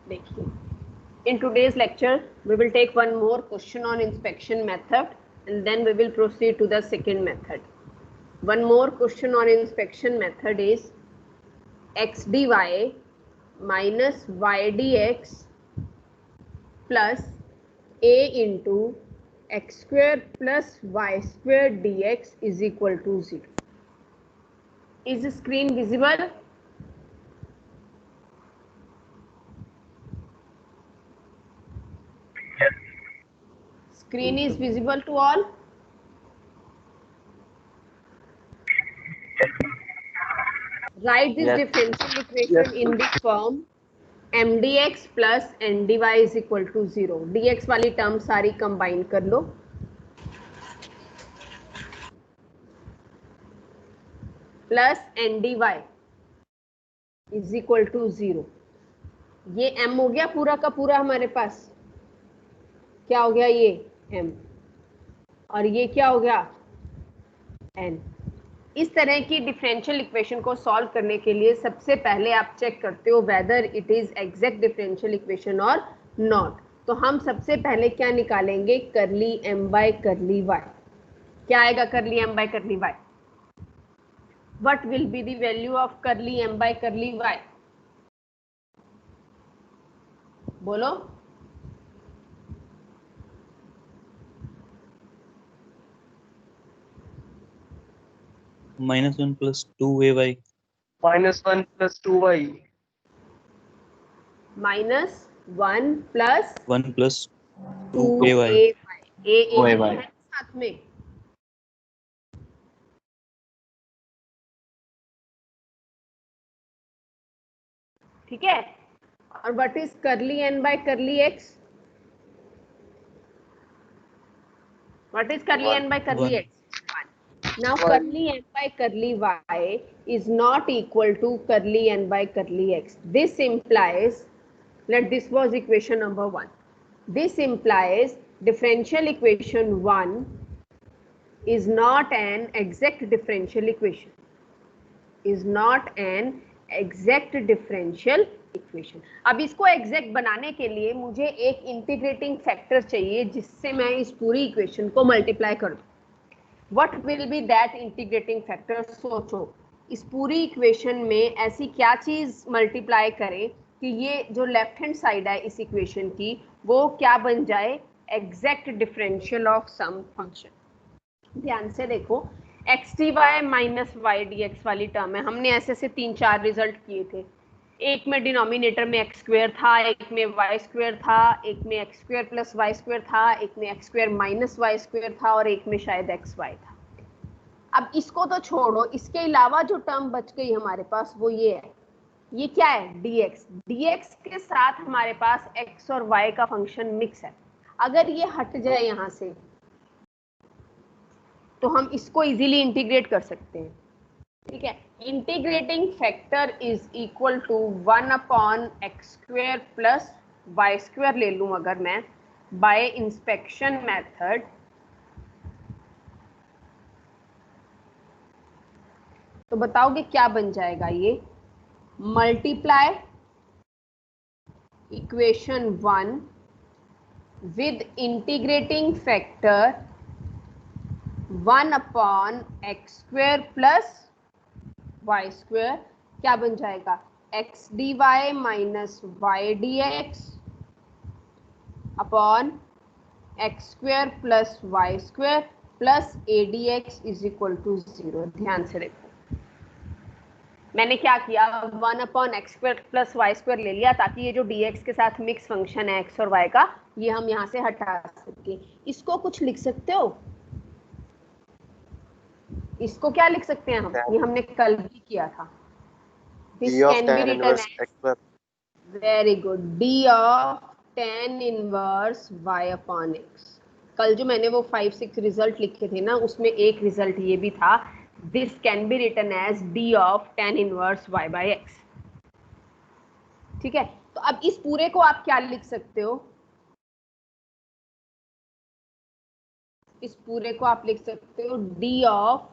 देखिए, in today's lecture we will take one more question on inspection method and then we will proceed to the second method. One more question on inspection method is x dy minus y dx plus a into x square plus y square dx is equal to 0. Is the screen visible? Screen is visible to all? Write this differential equation in the form m dx plus n dy is equal to 0. dx वाली term सारी combine कर लो. Plus N D Y is equal to 0. ये m हो गया पूरा का पूरा हमारे पास. क्या हो गया ये m और ये क्या हो गया n. इस तरह की डिफरेंशियल इक्वेशन को सॉल्व करने के लिए सबसे पहले आप चेक करते हो whether it is exact differential equation और नॉट. तो हम सबसे पहले क्या निकालेंगे, करली m बाय करली y. क्या आएगा करली m बाय करली y? What will be the value of curly m by curly y? बोलो. -1 plus 2ay. -1 plus 2y. -1 plus 1 plus 2ay. 2ay. a है साथ में. ठीक है. और what is curly n by curly x? What is curly n by curly 1. x? 1. Now curly n by curly y is not equal to curly n by curly x. This implies, this was equation number 1. This implies differential equation 1 is not an exact differential equation. Is not an exact differential equation. अब इसको exact बनाने के लिए मुझे एक integrating factor चाहिए जिससे मैं इस पूरी इक्वेशन को मल्टीप्लाई कर दूं. What will be that integrating factor? सोचो इस पूरी इक्वेशन में ऐसी क्या चीज मल्टीप्लाई करे कि ये जो लेफ्ट हैंड साइड है इस इक्वेशन की वो क्या बन जाए, exact differential of some function. ध्यान से देखो, x d y minus y d x वाली टर्म है. हमने ऐसे 3-4 रिजल्ट किए थे. एक में डिनोमिनेटर में एक्स स्क्वेयर था, एक में वाई स्क्वेयर था, एक में x square plus y square था, एक में x square minus y square था और एक में शायद एक्स वाई था. अब इसको तो छोड़ो, इसके अलावा जो टर्म बच गई हमारे पास वो ये है. ये क्या है, dx. dx के साथ हमारे पास x और y का फंक्शन मिक्स है. अगर ये हट जाए यहाँ से तो हम इसको इजीली इंटीग्रेट कर सकते हैं. ठीक है. Integrating factor is equal to 1 upon x square plus y square ले लूं अगर मैं बाय इंस्पेक्शन मेथड. तो बताओगे क्या बन जाएगा ये, multiply equation 1 with integrating factor 1 upon x square plus y square. क्या बन जाएगा, x d y minus y d x upon x square plus y square plus a d x is equal to 0. ध्यान से देखो मैंने क्या किया, 1 upon x square plus y square ले लिया ताकि ये जो डी एक्स के साथ मिक्स फंक्शन है एक्स और वाई का ये हम यहाँ से हटा सके. इसको कुछ लिख सकते हो, इसको क्या लिख सकते हैं हम, ये हमने कल भी किया था. This can be written, very good, d of tan inverse y upon x. कल जो मैंने वो 5-6 रिजल्ट लिखे थे ना उसमें एक रिजल्ट ये भी था, this can be written as d of tan inverse y by x. ठीक है. तो अब इस पूरे को आप क्या लिख सकते हो, इस पूरे को आप लिख सकते हो d of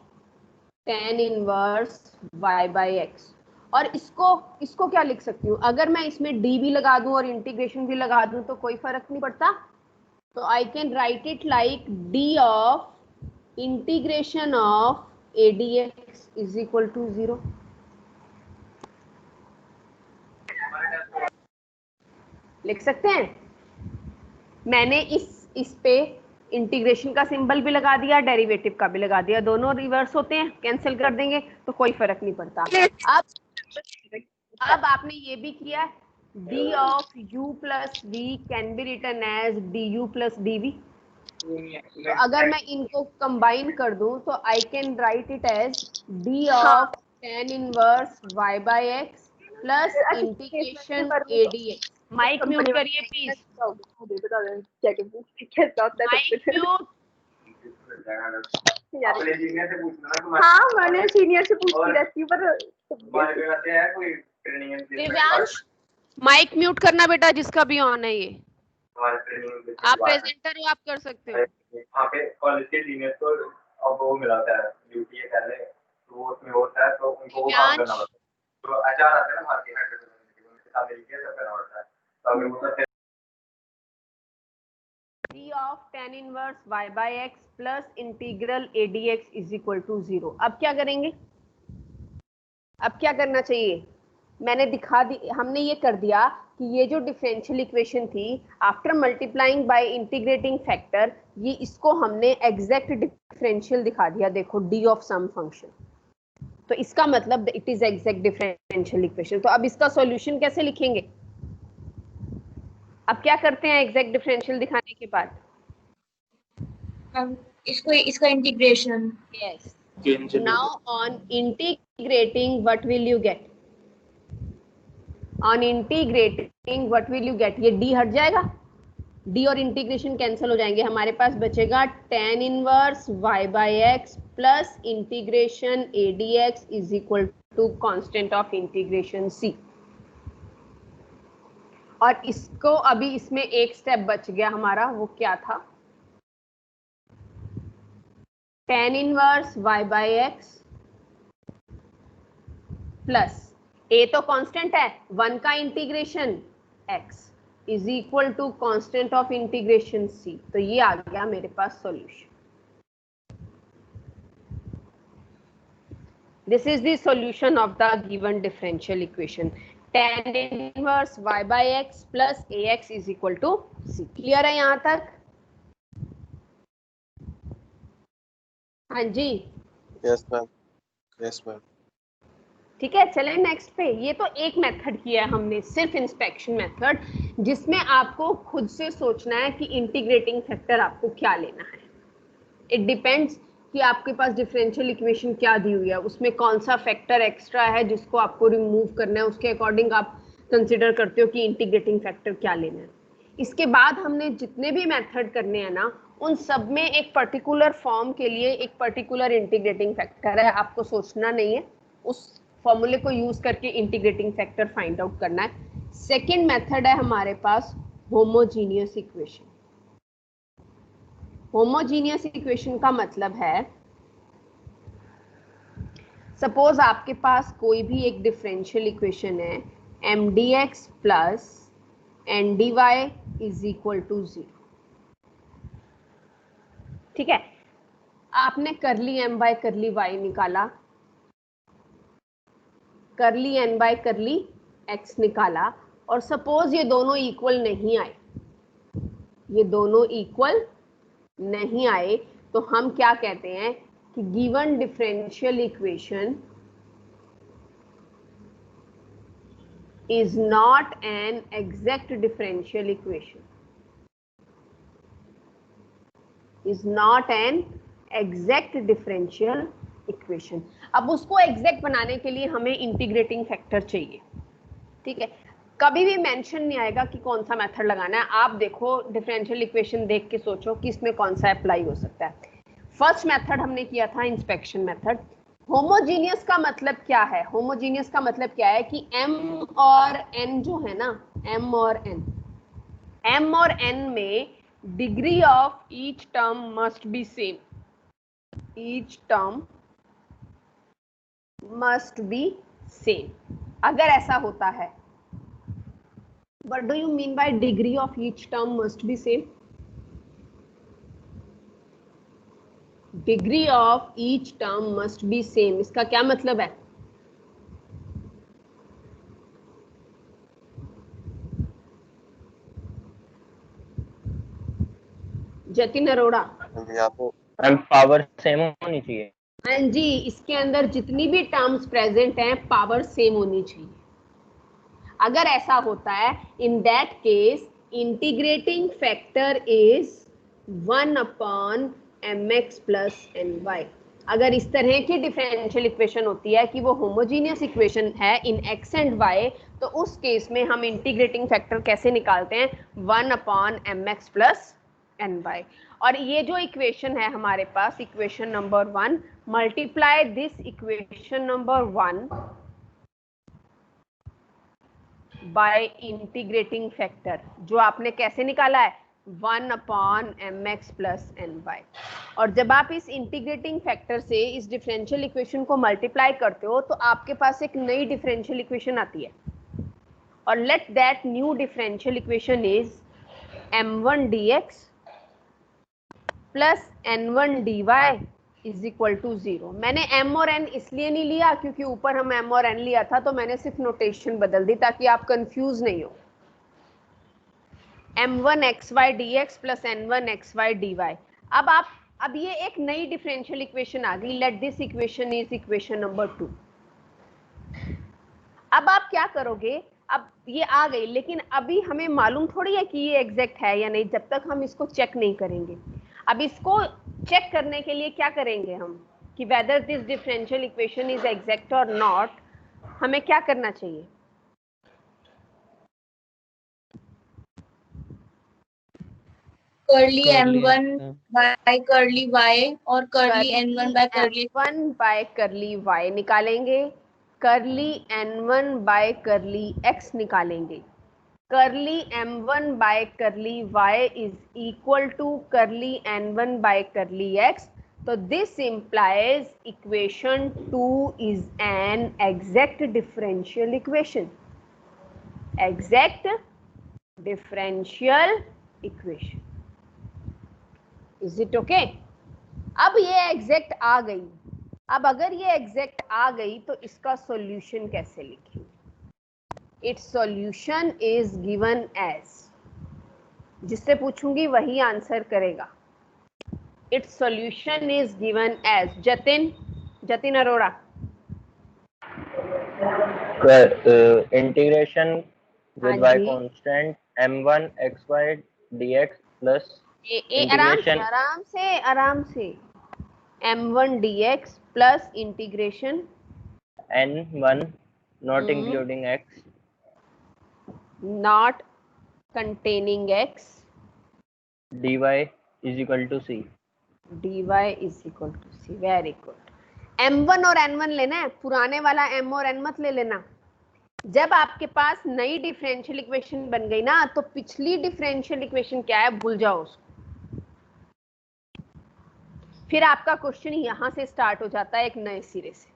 tan inverse y by x. और इसको क्या लिख सकती हूँ, अगर मैं इसमें d भी लगा दूं और इंटीग्रेशन भी लगा दूं तो कोई फर्क नहीं पड़ता। तो I can write it like d of integration of a dx is equal to 0। लिख सकते हैं। मैंने इस पे इंटीग्रेशन का सिंबल भी लगा दिया, डेरिवेटिव का भी लगा दिया, दोनों रिवर्स होते हैं, कैंसिल कर देंगे तो कोई फर्क नहीं पड़ता। अब आपने ये भी किया, d of u plus v can be written as du plus dv। तो अगर मैं इनको कंबाइन कर दूं तो I can write it as d of tan inverse y by x plus integration a dx। Mic mute करिए please, mic mute. हाँ मैंने सीनियर से पूछती रहती हूँ पर दिव्यांश माइक म्यूट करना बेटा, जिसका भी ऑन है ये। आप प्रेजेंटर हो, आप कर सकते हो। वहाँ पे कॉलेज के सीनियर को अब वो मिला था ड्यूटी है पहले, तो वो उसमें होता है तो उनको वो काम करना पड़ता है। तो आचार आते हैं ना बाहर के हेड उनके साथ मिलके सब करना पड़ता है। तो अगर वो सब d of tan inverse y by x plus integral a dx is equal to 0। अब क्या करेंगे, अब क्या करना चाहिए, मैंने दिखा दी, हमने ये कर दिया कि ये जो डिफरेंशियल इक्वेशन थी after multiplying by integrating factor, ये इसको हमने एग्जैक्ट डिफरेंशियल दिखा दिया। देखो d ऑफ सम फंक्शन, तो इसका मतलब it is exact differential equation. तो अब इसका सॉल्यूशन कैसे लिखेंगे, अब क्या करते हैं एग्जैक्ट डिफरेंशियल दिखाने के बाद, इसका integration. yes, now on integrating what will you get, on integrating what will you get, ये d हट जाएगा, d और इंटीग्रेशन कैंसिल हो जाएंगे, हमारे पास बचेगा tan inverse y by x plus integration a dx is equal to constant of integration c। और इसको अभी इसमें एक स्टेप बच गया हमारा, वो क्या था, tan inverse y by x plus a तो कांस्टेंट है, 1 का integration x is equal to constant of integration c। तो ये आ गया मेरे पास solution. This is the solution of the given differential equation, tan inverse y by x प्लस ax is equal to c। Clear है यहां तक? हाँ जी, यस मैम, यस मैम। ठीक है, चलें नेक्स्ट पे। ये तो एक मेथड किया है हमने, सिर्फ इंस्पेक्शन मेथड, जिसमें आपको खुद से सोचना है कि इंटीग्रेटिंग फैक्टर आपको क्या लेना है। इट डिपेंड्स कि आपके पास डिफरेंशियल इक्वेशन क्या दी हुई है, उसमें कौन सा फैक्टर एक्स्ट्रा है जिसको आपको रिमूव करना है, उसके अकॉर्डिंग आप कंसिडर करते हो कि इंटीग्रेटिंग फैक्टर क्या लेना है। इसके बाद हमने जितने भी मेथड करने हैं ना, उन सब में एक पर्टिकुलर फॉर्म के लिए एक पर्टिकुलर इंटीग्रेटिंग फैक्टर है, आपको सोचना नहीं है, उस फॉर्मूले को यूज करके इंटीग्रेटिंग फैक्टर फाइंड आउट करना है। सेकेंड मेथड है हमारे पास होमोजीनियस इक्वेशन। होमोजीनियस इक्वेशन का मतलब है, सपोज आपके पास कोई भी एक डिफरेंशियल इक्वेशन है mdx plus ndy is equal to 0। ठीक है, आपने करली m बाय करली y निकाला, करली n बाय करली x निकाला, और सपोज ये दोनों इक्वल नहीं आए, ये दोनों इक्वल नहीं आए, तो हम क्या कहते हैं कि given differential equation is not an exact differential equation, is not an exact differential equation. अब उसको एग्जैक्ट बनाने के लिए हमें इंटीग्रेटिंग फैक्टर चाहिए। ठीक है, कभी भी मेंशन नहीं आएगा कि कौन सा मेथड लगाना है। आप देखो डिफरेंशियल इक्वेशन देख के सोचो कि इसमें कौन सा अप्लाई हो सकता है। फर्स्ट मेथड हमने किया था इंस्पेक्शन मेथड। होमोजीनियस का मतलब क्या है, होमोजीनियस का मतलब क्या है कि m और n जो है ना, m और n में degree of each term must be same, each term must be same. अगर ऐसा होता है, what do you mean by degree of each term must be same? Degree of each term must be same, इसका क्या मतलब है? जतिन अरोड़ा, या तो पावर सेम होनी चाहिए। हाँ जी, इसके अंदर जितनी भी टर्म्स प्रेजेंट हैं पावर सेम होनी चाहिए। अगर ऐसा होता है, in that case integrating factor is 1/mx plus ny। अगर इस तरह की डिफरेंशियल इक्वेशन होती है कि वो होमोजीनियस इक्वेशन है इन x एंड y, तो उस केस में हम इंटीग्रेटिंग फैक्टर कैसे निकालते हैं? 1/mx plus ny। और ये जो इक्वेशन है हमारे पास, equation number 1, multiply this equation number 1 by integrating factor, जो आपने कैसे निकाला है? 1/mx plus ny। और जब आप इस इंटीग्रेटिंग फैक्टर से इस डिफरेंशियल इक्वेशन को मल्टीप्लाई करते हो तो आपके पास एक नई डिफरेंशियल इक्वेशन आती है, और let that new differential equation is m1 dx plus n1 dy is equal to 0। मैंने m और n इसलिए नहीं लिया क्योंकि ऊपर हम m और n लिया था, तो मैंने सिर्फ नोटेशन बदल दी ताकि आप कंफ्यूज नहीं हो। m1 xy dx plus n1 xy dy। अब ये एक नई डिफरेंशियल इक्वेशन आ गई। Let this equation is equation number 2। अब आप क्या करोगे? अब ये आ गई, लेकिन अभी हमें मालूम थोड़ी है कि ये एग्जैक्ट है या नहीं जब तक हम इसको चेक नहीं करेंगे। अब इसको चेक करने के लिए क्या करेंगे हम कि whether this differential equation is exact और नॉट, हमें क्या करना चाहिए? Curly m1 by curly y और curly n1 by curly n1 by curly y निकालेंगे, curly n1 by curly x निकालेंगे। Curly m1 by curly y is equal to curly n1 by curly x। तो this implies equation 2 is an exact differential equation। Exact differential equation। Is it okay? अब ये exact आ गई। अब अगर ये exact आ गई तो इसका सॉल्यूशन कैसे लिखें? Its solution is given as, जिससे पूछूंगी वही आंसर करेगा। Its solution is given as Jatin Arora. Integration हाँ विद y जी। Constant m1 xy dx plus आराम से m1 dx plus integration n1 not including x not containing x dy is equal to c। dy is equal to c। Very good. m1 और n1 लेना है, पुराने वाला m और n मत ले लेना। जब आपके पास नई डिफरेंशियल इक्वेशन बन गई ना, तो पिछली डिफरेंशियल इक्वेशन क्या है भूल जाओ उसको। फिर आपका क्वेश्चन यहां से स्टार्ट हो जाता है एक नए सिरे से।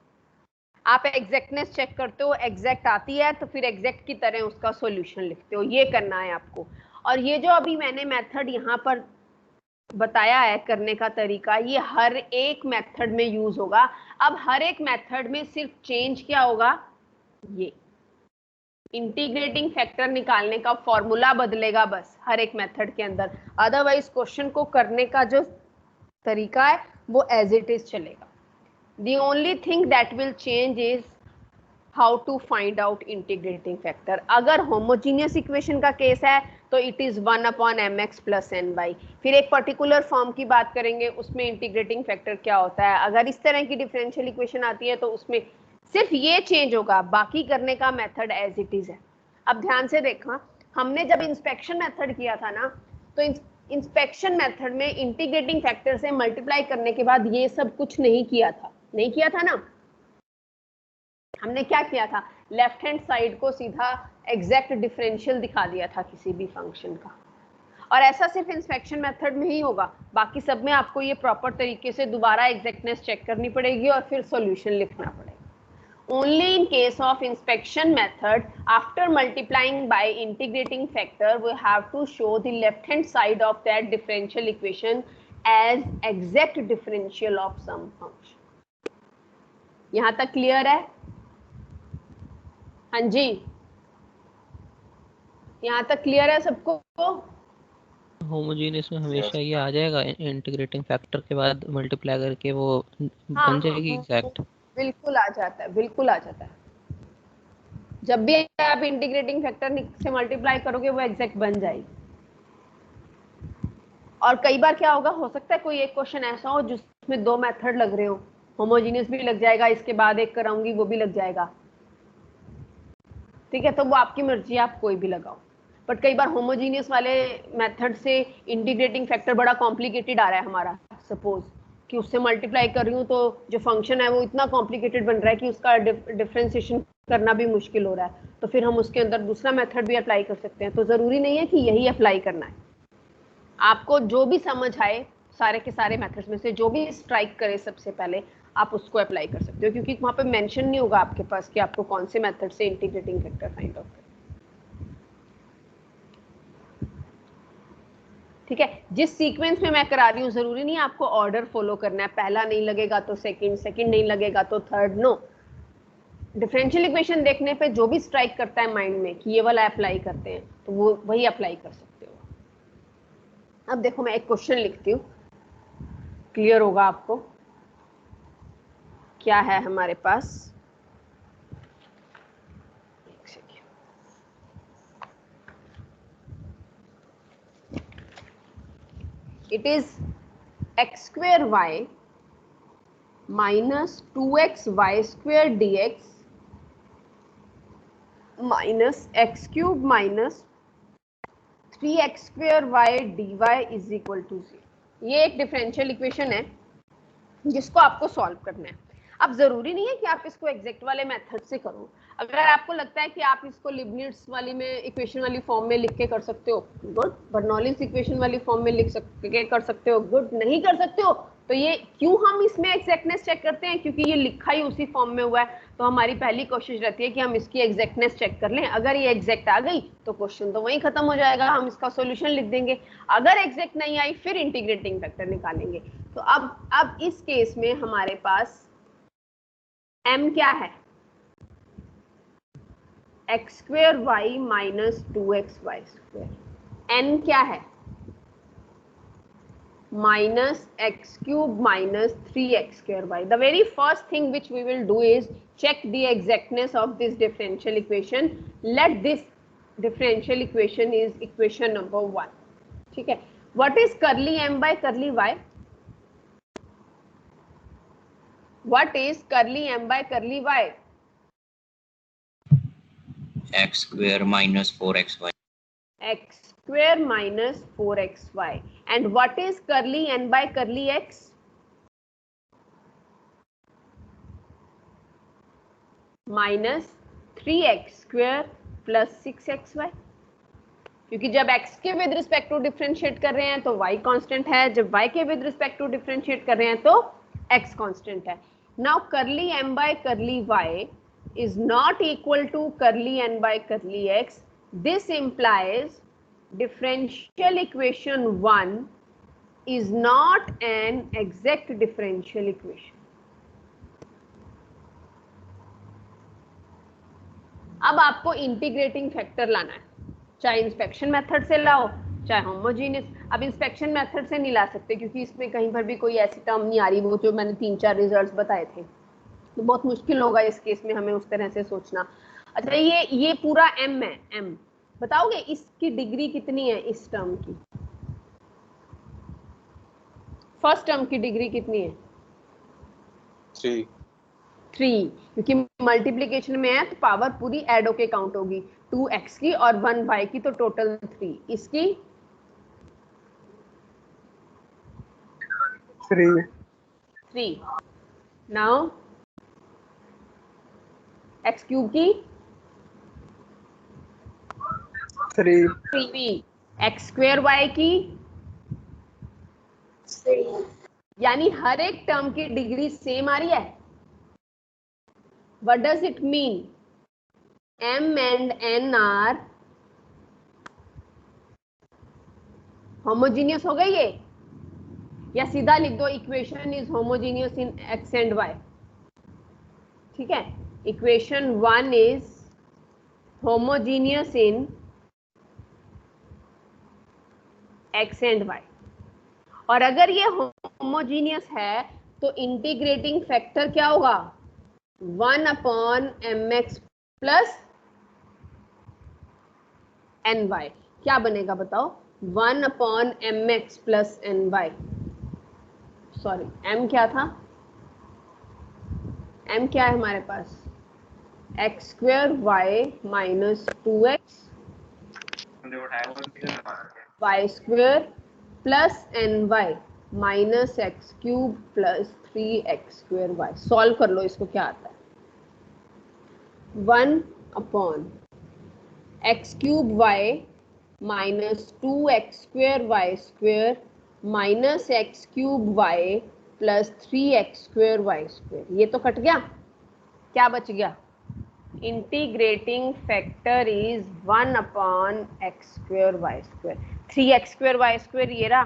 आप एग्जैक्टनेस चेक करते हो, एग्जैक्ट आती है तो फिर एग्जैक्ट की तरह उसका सॉल्यूशन लिखते हो। ये करना है आपको। और ये जो अभी मैंने मेथड यहाँ पर बताया है करने का तरीका, ये हर एक मेथड में यूज होगा। अब हर एक मेथड में सिर्फ चेंज क्या होगा? ये इंटीग्रेटिंग फैक्टर निकालने का फॉर्मूला बदलेगा बस हर एक मेथड के अंदर। अदरवाइज क्वेश्चन को करने का जो तरीका है वो एज इट इज चलेगा। The only thing that will change is how to find out integrating factor। अगर homogeneous equation का केस है तो it is 1/mx plus ny। फिर एक पर्टिकुलर फॉर्म की बात करेंगे, उसमें इंटीग्रेटिंग फैक्टर क्या होता है। अगर इस तरह की डिफरेंशियल इक्वेशन आती है तो उसमें सिर्फ ये चेंज होगा, बाकी करने का मेथड एज इट इज है। अब ध्यान से देखना, हमने जब इंस्पेक्शन मेथड किया था ना, तो इंस्पेक्शन मेथड में इंटीग्रेटिंग फैक्टर से मल्टीप्लाई करने के बाद ये सब कुछ नहीं किया था ना। हमने क्या किया था? लेफ्ट हैंड साइड को सीधा एग्जैक्ट डिफरेंशियल दिखा दिया था किसी भी फंक्शन का। और ऐसा सिर्फ इंस्पेक्शन मेथड में ही होगा, बाकी सब में आपको ये प्रॉपर तरीके से दोबारा एग्जैक्टनेस चेक करनी पड़ेगी और फिर सॉल्यूशन लिखना पड़ेगा। Only in case of inspection method, after multiplying by integrating factor, we have to show the left hand side of that differential equation as exact differential of some function. यहां तक clear है? हाँ जी, यहां तक clear है सबको? Homogeneous में हमेशा ये आ जाएगा, इंटीग्रेटिंग फैक्टर के बाद मल्टीप्लाई करके वो बन जाएगी एग्जैक्ट। बिल्कुल आ जाता है, बिल्कुल आ जाता है। जब भी आप इंटीग्रेटिंग फैक्टर से मल्टीप्लाई करोगे वो एग्जैक्ट बन जाएगी। और कई बार क्या होगा, हो सकता है कोई एक क्वेश्चन ऐसा हो जिसमें दो मेथड लग रहे हो, होमोजीनियस भी लग जाएगा, इसके बाद एक कराऊंगी वो भी लग जाएगा, ठीक है, तो वो आपकी मर्जी, आप कोई भी लगाओ। बट कई बार होमोजीनियस वाले मेथड से इंटीग्रेटिंग फैक्टर बड़ा कॉम्प्लिकेटेड आ रहा है हमारा, सपोज कि उससे मल्टीप्लाई कर रही हूँ तो जो फंक्शन है वो इतना कॉम्प्लिकेटेड बन रहा है कि उसका डिफरेंशिएशन करना भी मुश्किल हो रहा है, तो फिर हम उसके अंदर दूसरा मेथड भी अप्लाई कर सकते हैं। तो जरूरी नहीं है कि यही अप्लाई करना है, आपको जो भी समझ आए सारे के सारे मेथड्स में से जो भी स्ट्राइक करे सबसे पहले आप उसको अप्लाई कर सकते हो, क्योंकि वहां पे मेंशन नहीं होगा आपके पास कि आपको कौन से मेथड से इंटीग्रेटिंग फैक्टर फाइंड आउट करना, ठीक है। जिस सीक्वेंस में मैं करा रही हूँ जरूरी नहीं आपको ऑर्डर फॉलो करना है, पहला नहीं लगेगा तो सेकंड, सेकंड नहीं लगेगा तो थर्ड, नो। डिफरेंशियल इक्वेशन देखने पे जो भी स्ट्राइक करता है माइंड में कि ये वाला अप्लाई करते हैं तो वो वही अप्लाई कर सकते हो। अब देखो मैं एक क्वेश्चन लिखती हूँ, क्लियर होगा आपको क्या है हमारे पास। It is x square y minus 2x y square dx minus x cube minus 3x square y dy is equal to 0। ये एक डिफरेंशियल इक्वेशन है जिसको आपको सॉल्व करना है। अब जरूरी नहीं है कि आप इसको एग्जैक्ट वाले मेथड से करो, अगर आपको लगता है कि आप इसको लिबनिट्ज वाली में इक्वेशन वाली फॉर्म में लिख के कर सकते हो, गुड। बर्नौलीज इक्वेशन वाली फॉर्म में लिख सकते कर सकते हो, गुड। नहीं कर सकते हो तो ये क्यों हम इसमें एग्जैक्टनेस चेक करते हैं, क्योंकि ये लिखा ही उसी फॉर्म में हुआ है, तो हमारी पहली कोशिश रहती है कि हम इसकी एग्जैक्टनेस चेक कर लें। अगर ये एग्जैक्ट आ गई तो क्वेश्चन तो वहीं खत्म हो जाएगा, हम इसका सॉल्यूशन लिख देंगे। अगर एग्जैक्ट नहीं आई फिर इंटीग्रेटिंग फैक्टर निकालेंगे। तो अब इस केस में हमारे पास m क्या है, x square y minus 2xy square. n क्या है, minus x cube minus 3x square y। The very first thing which we will do is check the exactness of this differential equation. Let this differential equation is equation number 1, ठीक है। What is curly m by curly y? What is curly m by curly y? x square minus 4xy. X square minus 4xy. And what is curly n by curly x? Minus 3x square plus 6xy। क्योंकि जब x के with respect to differentiate कर रहे हैं तो y constant है, जब y के विद रिस्पेक्ट टू डिफरेंशिएट कर रहे हैं तो x कांस्टेंट है। Now curly m by curly y is not equal to curly n by curly x. This implies differential equation 1 is not an exact differential equation. अब आपको integrating factor लाना है, चाहे इंस्पेक्शन मेथड से लाओ चाहे homogeneous. अब इंस्पेक्शन मेथड से नहीं ला सकते क्योंकि इसमें कहीं पर भी कोई ऐसी टर्म नहीं आ रही, वो जो मैंने 3-4 रिजल्ट्स बताए थे, तो बहुत मुश्किल होगा इस केस में हमें उस तरह से सोचना। अच्छा ये पूरा m है, m बताओगे इसकी डिग्री कितनी है, इस टर्म की फर्स्ट टर्म की डिग्री कितनी है? 3, क्योंकि मल्टीप्लिकेशन में है तो पावर पूरी ऐड होके काउंट होगी, 2x की और 1y की, तो टोटल 3। इसकी 3। नाउ x क्यूब की 3, x स्क्वायर y की 6। यानी हर एक टर्म की डिग्री सेम आ रही है, What does it mean? M and N are homogeneous हो गई ये, या सीधा लिख दो equation is homogeneous in x and y. ठीक है, equation 1 is homogeneous in x and y. और अगर ये होमोजीनियस है तो इंटीग्रेटिंग फैक्टर क्या होगा? 1/mx plus ny. क्या बनेगा बताओ? 1/mx plus ny. Sorry, m क्या था? m क्या है हमारे पास? x² y minus 2x y² plus ny minus x³ plus 3x² y. Solve कर लो इसको, क्या आता है? 1/x³ y minus 2x² y² minus x³ y plus 3x² y². ये तो कट गया, क्या बच गया? Integrating factor is 1/x² y². 3x² y² ये रहा,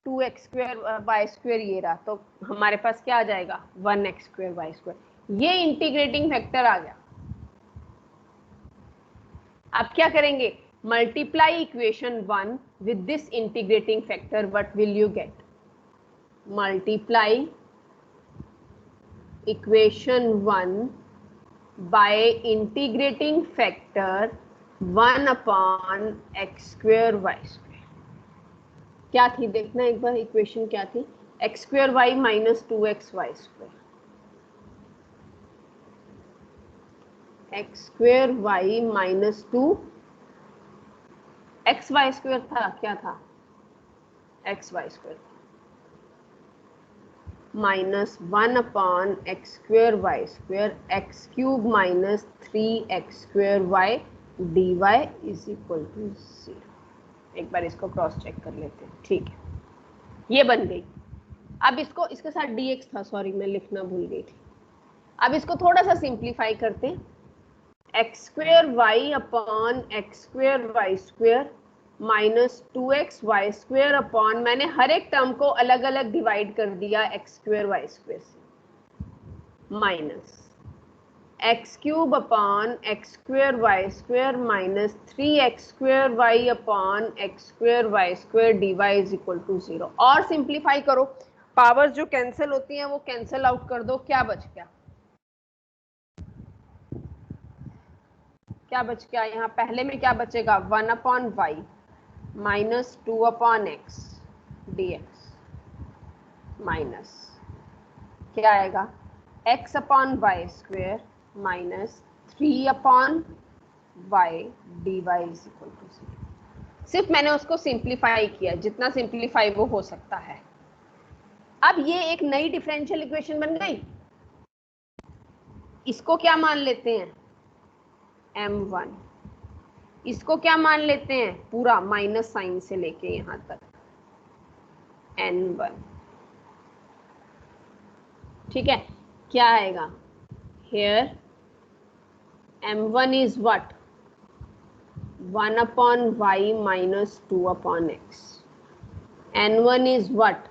2x² y² ये रहा, तो हमारे पास क्या आ जाएगा? 1x² y². ये इंटीग्रेटिंग फैक्टर आ गया. अब क्या करेंगे? Multiply equation 1 with this integrating factor. What will you get? Multiply equation 1 by integrating factor 1/x² y². क्या थी देखना एक बार, इक्वेशन क्या थी? x² y minus 2x y². x² y minus 2 x y² था, क्या था? x y² minus 1/x² y² x³ minus 3x² y dy is equal to 0. एक बार इसको क्रॉस चेक कर लेते हैं. ठीक है, ये बन गई. अब इसको, इसके साथ dx था, सॉरी मैं लिखना भूल गई थी. अब इसको थोड़ा सा सिंप्लीफाई करते हैं. x² y upon x² y² minus 2x y² upon, मैंने हर एक टर्म को अलग अलग डिवाइड कर दिया x² y² से, minus x³ upon x² y² minus 3x² y upon x² y² dy is equal to 0. और सिंप्लीफाई करो, पावर्स जो कैंसिल होती हैं वो कैंसिल आउट कर दो. क्या बच गया? क्या बच गया यहाँ? पहले में क्या बचेगा? 1/y minus 2/x dx minus क्या आएगा? x/y² minus 3/y dy is equal to 0. सिर्फ मैंने उसको सिंप्लीफाई किया, जितना सिंप्लीफाई वो हो सकता है. अब ये एक नई डिफरेंशियल इक्वेशन बन गई. इसको क्या मान लेते हैं? m1. इसको क्या मान लेते हैं? पूरा माइनस साइन से लेके यहां तक n1. ठीक है, क्या आएगा? Here m1 is what? 1/y minus 2/x. n1 is what?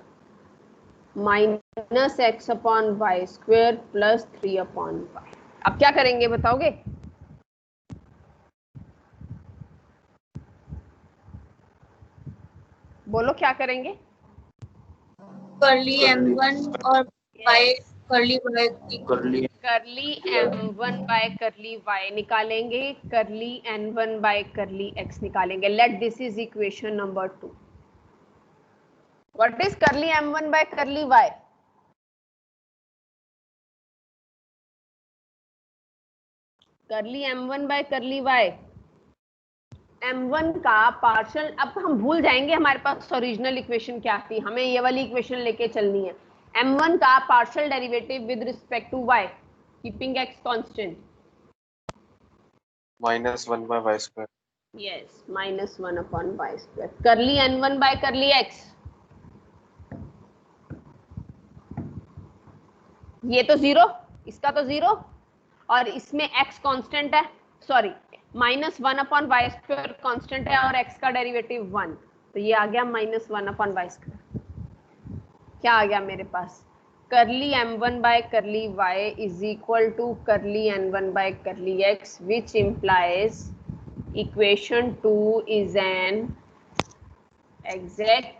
Minus x/y² plus 3/y. अब क्या करेंगे बताओगे? बोलो क्या करेंगे? कर्ली m1 और y कर्ली y करली m1 बाय करली y निकालेंगे, करली n1 बाय करली x निकालेंगे. Let this is equation number 2. What is करली m1 बाय करली y? करली m1 बाय करली y, m1 का पार्शियल. अब हम भूल जाएंगे हमारे पास ओरिजिनल इक्वेशन क्या थी, हमें ये वाली इक्वेशन लेके चलनी है. m1 का partial derivative with respect to y, keeping x constant. -1/y². Yes, -1/y². करली n1 बाय करली x, ये तो 0, इसका तो 0. और इसमें x कांस्टेंट है, सॉरी -1/y² कांस्टेंट है और x का डेरिवेटिव 1, तो ये आ गया -1/y²। क्या आ गया मेरे पास, curly m1 by curly y is equal to curly n1 by curly x, which implies equation 2 is an exact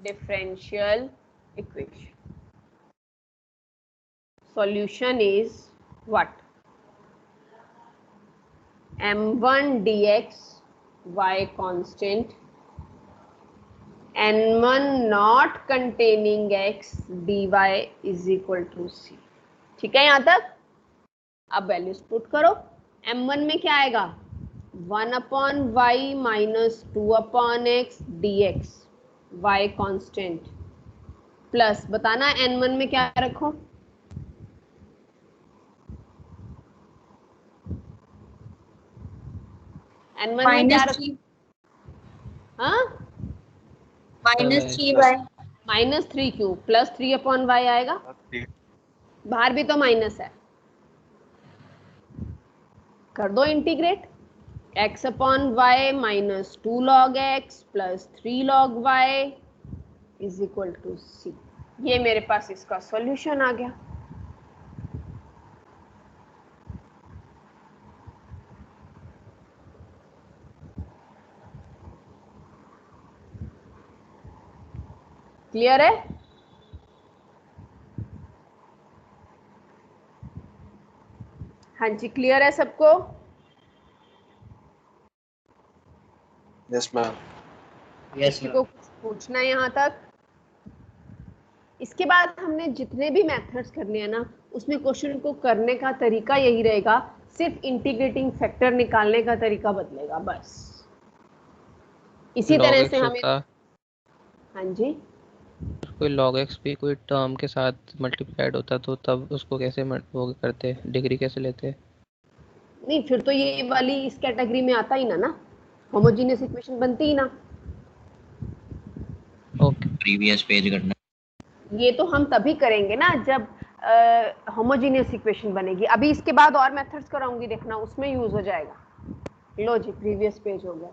differential equation. Solution is what? m1 dx y constant, n1 not containing x dy is equal to c। ठीक है यहाँ तक? अब values put करो। m1 में क्या आएगा, 1/y minus 2/x dx y constant, plus बताना n1 में क्या रखो, n1 में क्या रखो, हाँ -3y -3 क्यों, +3/y आएगा, बाहर भी तो माइनस है, कर दो integrate, x/y minus 2 log x plus 3 log y is equal to c। ये मेरे पास इसका सॉल्यूशन आ गया। क्लियर है? हाँ जी, क्लियर है सबको? Yes ma'am. यस किसी को कुछ पूछना है यहाँ तक? इसके बाद हमने जितने भी मेथड्स कर लिए ना, उसमें क्वेश्चन को करने का तरीका यही रहेगा, सिर्फ इंटीग्रेटिंग फैक्टर निकालने का तरीका बदलेगा बस। इसी तरह से हमें, हाँ जी, कोई log x भी कोई टर्म के साथ मल्टीप्लाइड होता तो तब उसको कैसे वो करते, डिग्री कैसे लेते? नहीं फिर तो ये वाली इस कैटेगरी में आता ही ना, होमोजेनियस इक्वेशन बनती ही ना। ओके, प्रीवियस पेज करना। ये तो हम तभी करेंगे ना जब होमोजेनियस इक्वेशन बनेगी। अभी इसके बाद और मेथड्स कराऊंगी, देखना उसमें यूज हो जाएगा। लो जी, प्रीवियस पेज हो गया।